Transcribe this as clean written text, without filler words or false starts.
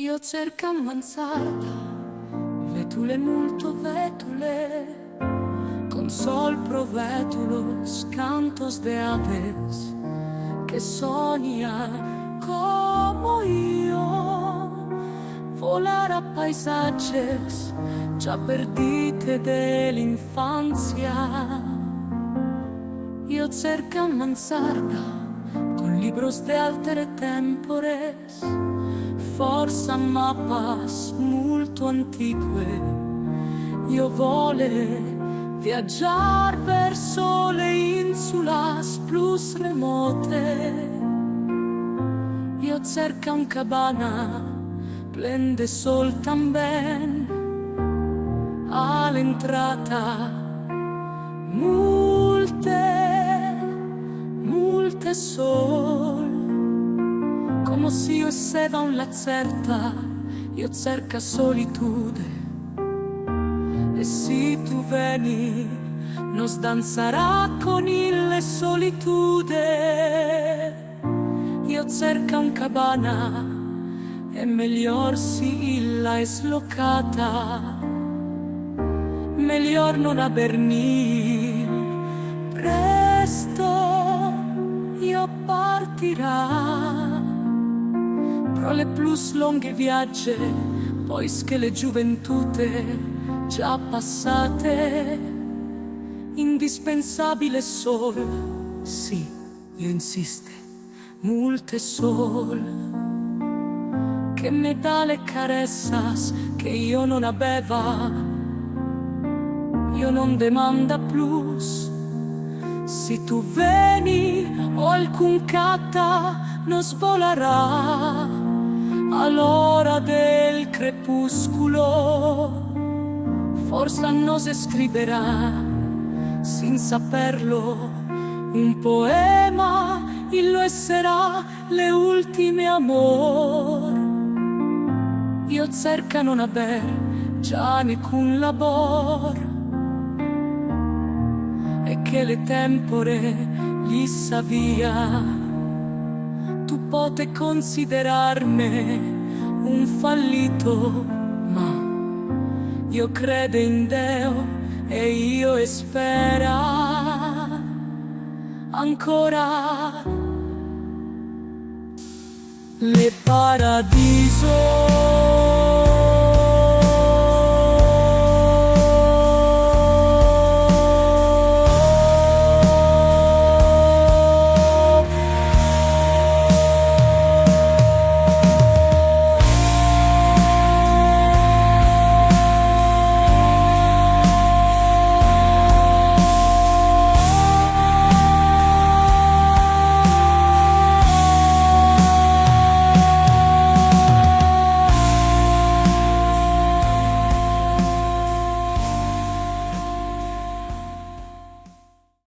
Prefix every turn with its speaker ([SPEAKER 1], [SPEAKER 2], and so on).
[SPEAKER 1] Io cerco a mansarda, vetule molto vetule, con sol provétulos, cantos de aves, que soña como yo, volar a paisajes già perdite dell'infanzia. Io cerco a mansarda, con libros de altere tempores, forza mapas molto antiche. Io vole viaggiar verso le insulas plus remote. Io cerca un cabana plen de sol tamben, all'entrata multe sol. Como si io esseva un lacerta, io cerca solitude. E si tu veni, nos danzarà con il solitude. Io cerca un cabana, e meglior si illa è slocata, meglior non avvernir. Presto io partirà pro le plus lunghe viagge, poiché le gioventute già passate. Indispensabile sol, sì, io insiste, multe sol, che me dà le caressas che io non aveva. Io non demanda plus. Si tu veni o alcun catta nos volarà all'ora del crepuscolo. Forse nos scriverà, sin saperlo, un poema, illo esserà le ultime amor. Io cerca non aver già necun labor, e che le tempore gli sa via. Tu pote considerarme un fallito, ma io credo in Deo e io spera ancora. Le paradiso